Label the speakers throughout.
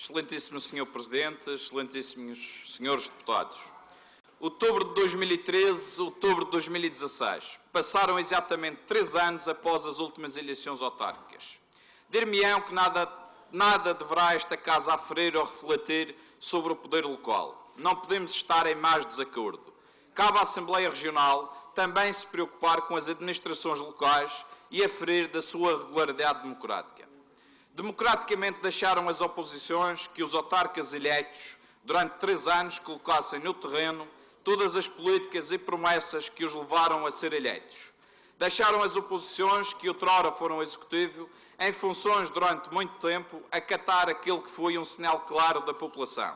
Speaker 1: Excelentíssimo Sr. Presidente, excelentíssimos senhores deputados. Outubro de 2013, outubro de 2016. Passaram exatamente 3 anos após as últimas eleições autárquicas. Dir-me-ão que nada deverá esta Casa aferir ou refletir sobre o poder local. Não podemos estar em mais desacordo. Cabe à Assembleia Regional também se preocupar com as administrações locais e aferir da sua regularidade democrática. Democraticamente deixaram as oposições que os autarcas eleitos durante 3 anos colocassem no terreno todas as políticas e promessas que os levaram a ser eleitos. Deixaram as oposições que outrora foram executivo em funções durante muito tempo acatar aquilo que foi um sinal claro da população.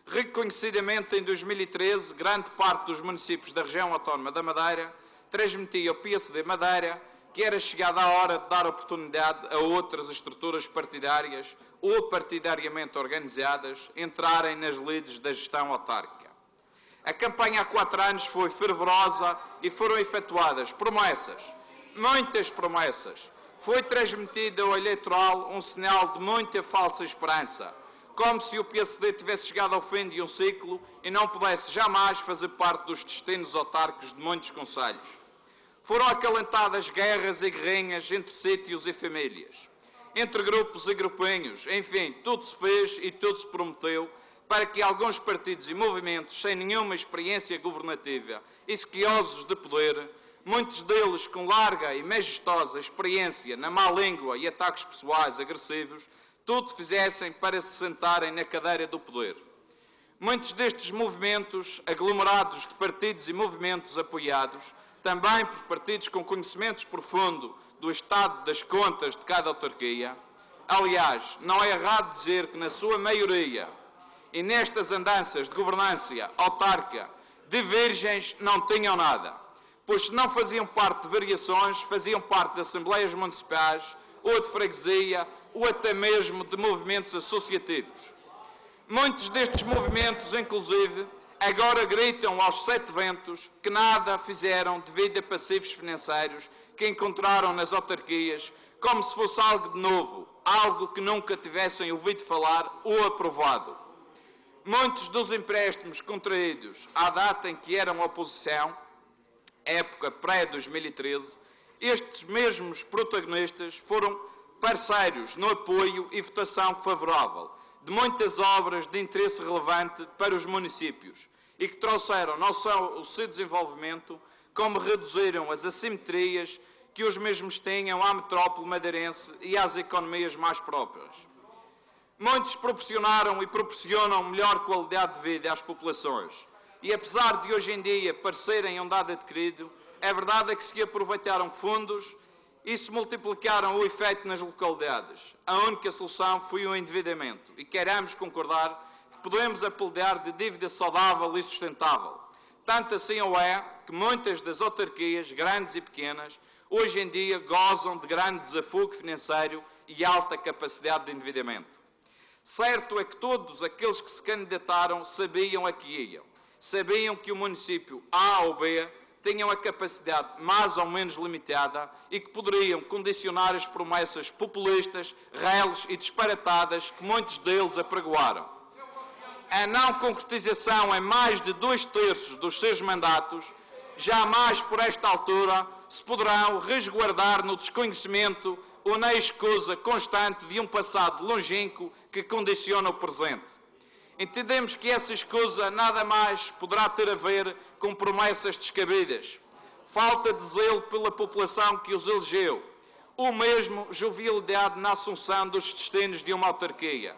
Speaker 1: Reconhecidamente, em 2013, grande parte dos municípios da região autónoma da Madeira transmitia ao PSD Madeira que era chegada a hora de dar oportunidade a outras estruturas partidárias ou partidariamente organizadas entrarem nas lides da gestão autárquica. A campanha há 4 anos foi fervorosa e foram efetuadas promessas, muitas promessas. Foi transmitido ao eleitoral um sinal de muita falsa esperança, como se o PSD tivesse chegado ao fim de um ciclo e não pudesse jamais fazer parte dos destinos autárquicos de muitos concelhos. Foram acalentadas guerras e guerrinhas entre sítios e famílias, entre grupos e grupinhos, enfim, tudo se fez e tudo se prometeu para que alguns partidos e movimentos sem nenhuma experiência governativa e sequiosos de poder, muitos deles com larga e majestosa experiência na má língua e ataques pessoais agressivos, tudo fizessem para se sentarem na cadeira do poder. Muitos destes movimentos, aglomerados de partidos e movimentos apoiados, também por partidos com conhecimentos profundo do estado das contas de cada autarquia. Aliás, não é errado dizer que, na sua maioria, e nestas andanças de governança autárquica, de virgens não tinham nada, pois se não faziam parte de variações, faziam parte de assembleias municipais, ou de freguesia, ou até mesmo de movimentos associativos. Muitos destes movimentos, inclusive, agora gritam aos 7 ventos que nada fizeram devido a passivos financeiros que encontraram nas autarquias, como se fosse algo de novo, algo que nunca tivessem ouvido falar ou aprovado. Muitos dos empréstimos contraídos à data em que eram oposição, época pré-2013, estes mesmos protagonistas foram parceiros no apoio e votação favorável de muitas obras de interesse relevante para os municípios e que trouxeram não só o seu desenvolvimento, como reduziram as assimetrias que os mesmos tinham à metrópole madeirense e às economias mais próprias. Muitos proporcionaram e proporcionam melhor qualidade de vida às populações e, apesar de hoje em dia parecerem um dado adquirido, a verdade é que se aproveitaram fundos e se multiplicaram o efeito nas localidades. A única solução foi o endividamento e queremos concordar que podemos apelidar de dívida saudável e sustentável. Tanto assim o é que muitas das autarquias, grandes e pequenas, hoje em dia gozam de grande desafogo financeiro e alta capacidade de endividamento. Certo é que todos aqueles que se candidataram sabiam a que iam. Sabiam que o município A ou B tinham a capacidade mais ou menos limitada e que poderiam condicionar as promessas populistas, reles e disparatadas que muitos deles apregoaram. A não concretização em mais de 2/3 dos seus mandatos, jamais por esta altura se poderão resguardar no desconhecimento ou na escusa constante de um passado longínquo que condiciona o presente. Entendemos que essa escusa nada mais poderá ter a ver com promessas descabidas, falta de zelo pela população que os elegeu, ou mesmo jovialidade na assunção dos destinos de uma autarquia.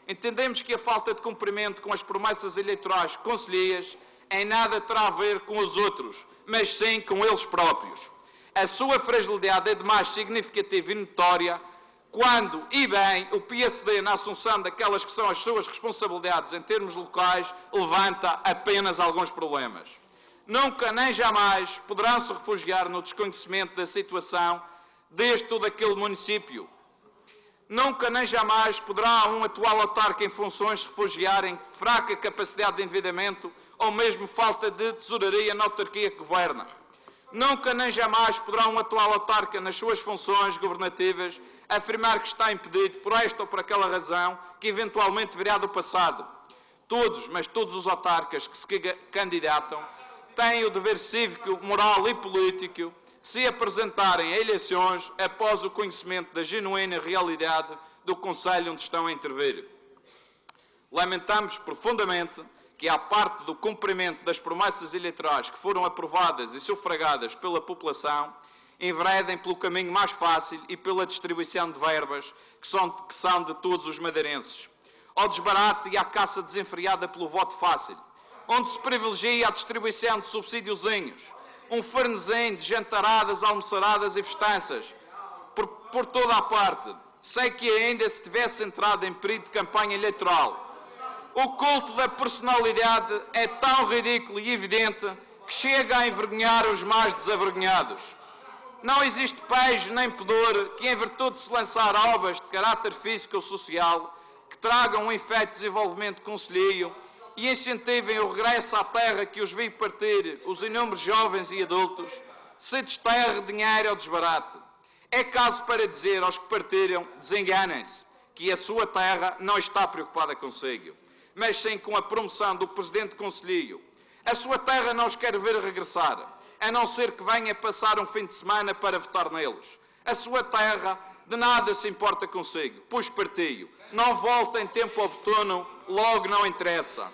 Speaker 1: Entendemos que a falta de cumprimento com as promessas eleitorais concelhias em nada terá a ver com os outros, mas sim com eles próprios. A sua fragilidade é demais significativa e notória quando, e bem, o PSD, na assunção daquelas que são as suas responsabilidades em termos locais, levanta apenas alguns problemas. Nunca nem jamais poderão se refugiar no desconhecimento da situação deste ou daquele município. Nunca nem jamais poderá um atual autarca em funções se refugiar em fraca capacidade de endividamento ou mesmo falta de tesouraria na autarquia que governa. Nunca nem jamais poderá um atual autarca, nas suas funções governativas, afirmar que está impedido por esta ou por aquela razão que eventualmente virá do passado. Todos, mas todos os autarcas que se candidatam têm o dever cívico, moral e político de se apresentarem a eleições após o conhecimento da genuína realidade do concelho onde estão a intervir. Lamentamos profundamente que, à parte do cumprimento das promessas eleitorais que foram aprovadas e sufragadas pela população, enveredem pelo caminho mais fácil e pela distribuição de verbas que são de todos os madeirenses, ao desbarate e à caça desenfreada pelo voto fácil, onde se privilegia a distribuição de subsídiozinhos, um farnesim de jantaradas, almoçaradas e festanças, por toda a parte, sem que ainda se tivesse entrado em período de campanha eleitoral. O culto da personalidade é tão ridículo e evidente que chega a envergonhar os mais desavergonhados. Não existe pejo nem pudor que, em virtude de se lançar obras de caráter físico ou social que tragam um efeito de desenvolvimento concelhio e incentivem o regresso à terra que os viu partir, os inúmeros jovens e adultos, se desterre dinheiro ao desbarate. É caso para dizer aos que partiram, desenganem-se, que a sua terra não está preocupada consigo, mas sim com a promoção do Presidente Conselho. A sua terra não os quer ver regressar, a não ser que venha passar um fim de semana para votar neles. A sua terra de nada se importa consigo, pois partiu. Não volta em tempo oportuno, logo não interessa.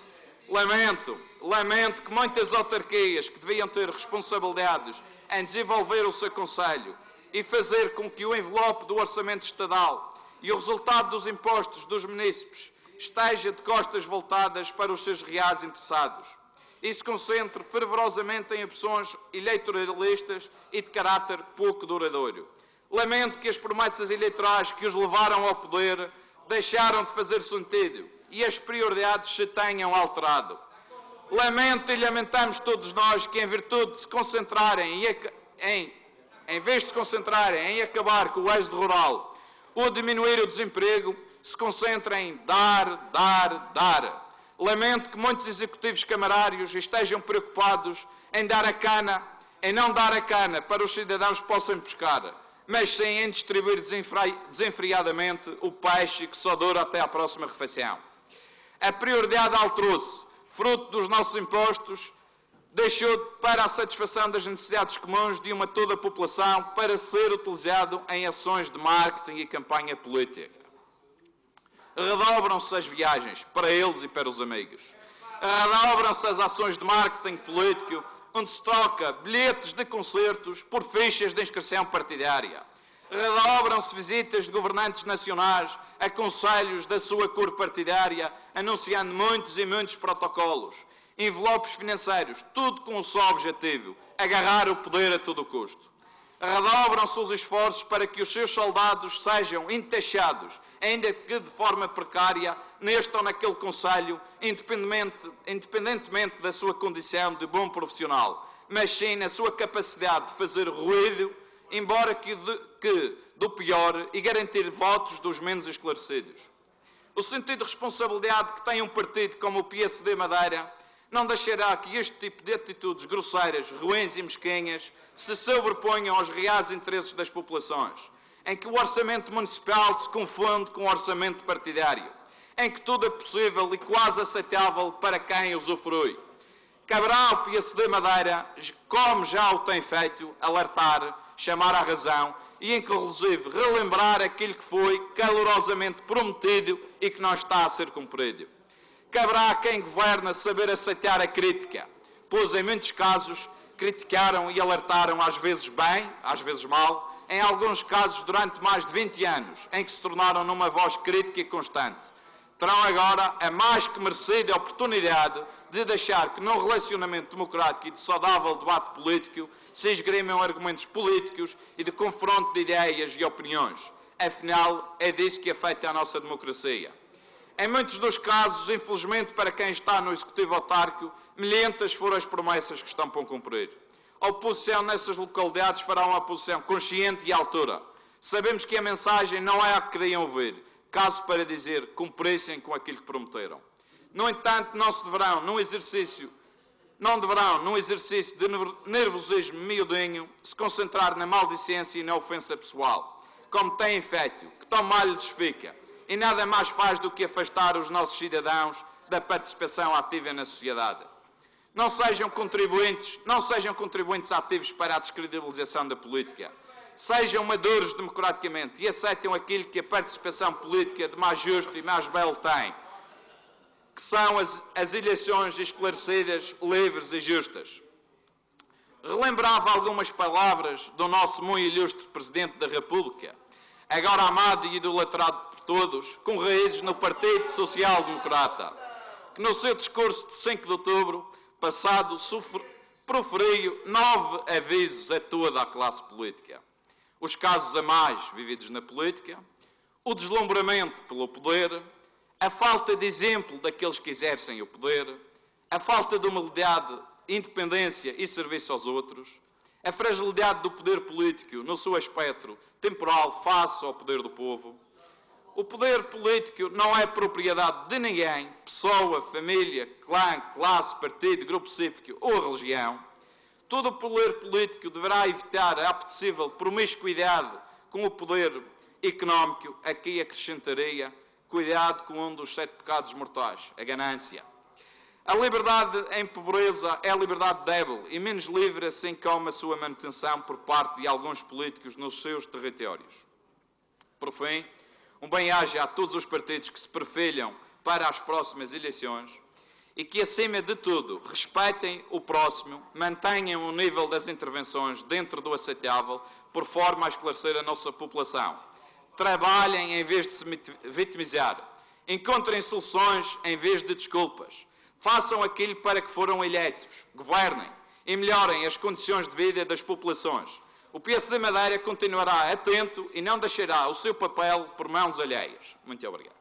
Speaker 1: Lamento que muitas autarquias que deviam ter responsabilidades em desenvolver o seu concelho e fazer com que o envelope do orçamento estadual e o resultado dos impostos dos munícipes esteja de costas voltadas para os seus reais interessados e se concentre fervorosamente em opções eleitoralistas e de caráter pouco duradouro. Lamento que as promessas eleitorais que os levaram ao poder deixaram de fazer sentido e as prioridades se tenham alterado. Lamento e lamentamos todos nós que, em virtude de se concentrarem em vez de se concentrarem em acabar com o êxodo rural ou diminuir o desemprego, se concentrem em dar. Lamento que muitos executivos camarários estejam preocupados em não dar a cana para os cidadãos possam pescar, mas sim em distribuir desenfreadamente o peixe que só dura até à próxima refeição. A prioridade alterou-se, fruto dos nossos impostos, deixou para a satisfação das necessidades comuns de uma toda a população para ser utilizado em ações de marketing e campanha política. Redobram-se as viagens para eles e para os amigos. Redobram-se as ações de marketing político, onde se troca bilhetes de concertos por fichas de inscrição partidária. Redobram-se visitas de governantes nacionais a conselhos da sua cor partidária, anunciando muitos e muitos protocolos, envelopes financeiros, tudo com o só objetivo, agarrar o poder a todo custo. Redobram-se os esforços para que os seus soldados sejam entaxados, ainda que de forma precária, neste ou naquele concelho, independentemente da sua condição de bom profissional, mas sim na sua capacidade de fazer ruído, embora que do pior, e garantir votos dos menos esclarecidos. O sentido de responsabilidade que tem um partido como o PSD Madeira não deixará que este tipo de atitudes grosseiras, ruins e mesquinhas se sobreponham aos reais interesses das populações, em que o orçamento municipal se confunde com o orçamento partidário, em que tudo é possível e quase aceitável para quem usufrui. Caberá ao PSD Madeira, como já o tem feito, alertar, chamar à razão e, inclusive, relembrar aquilo que foi calorosamente prometido e que não está a ser cumprido. Caberá a quem governa saber aceitar a crítica, pois em muitos casos criticaram e alertaram às vezes bem, às vezes mal, em alguns casos durante mais de 20 anos, em que se tornaram numa voz crítica e constante. Terão agora a mais que merecida oportunidade de deixar que num relacionamento democrático e de saudável debate político se esgrimam argumentos políticos e de confronto de ideias e opiniões. Afinal, é disso que é feita a nossa democracia. Em muitos dos casos, infelizmente para quem está no Executivo autárquico, milhentas foram as promessas que estão por cumprir. A oposição nessas localidades fará uma oposição consciente e à altura. Sabemos que a mensagem não é a que queriam ouvir, caso para dizer cumprissem com aquilo que prometeram. No entanto, não se deverão, num exercício não deverão, num exercício de nervosismo miudinho, se concentrar na maldicência e na ofensa pessoal, como têm feito, que tão mal lhes fica, e nada mais faz do que afastar os nossos cidadãos da participação ativa na sociedade. Não sejam contribuintes ativos para a descredibilização da política. Sejam maduros democraticamente e aceitem aquilo que a participação política de mais justo e mais belo tem, que são as eleições esclarecidas, livres e justas. Relembrava algumas palavras do nosso muito ilustre Presidente da República, agora amado e idolatrado por todos, com raízes no Partido Social Democrata, que no seu discurso de 5 de outubro passado proferiu 9 avisos a toda a classe política. Os casos a mais vividos na política, o deslumbramento pelo poder, a falta de exemplo daqueles que exercem o poder, a falta de humildade, independência e serviço aos outros, a fragilidade do poder político no seu espectro temporal face ao poder do povo. O poder político não é propriedade de ninguém, pessoa, família, clã, classe, partido, grupo cívico ou religião. Todo o poder político deverá evitar a apetecível promiscuidade com o poder económico. Aqui acrescentaria cuidado com um dos 7 pecados mortais, a ganância. A liberdade em pobreza é a liberdade débil e menos livre, assim como a sua manutenção por parte de alguns políticos nos seus territórios. Por fim, um bem-aja a todos os partidos que se perfilham para as próximas eleições e que, acima de tudo, respeitem o próximo, mantenham o nível das intervenções dentro do aceitável, por forma a esclarecer a nossa população. Trabalhem em vez de se vitimizar. Encontrem soluções em vez de desculpas. Façam aquilo para que foram eleitos. Governem e melhorem as condições de vida das populações. O PSD Madeira continuará atento e não deixará o seu papel por mãos alheias. Muito obrigado.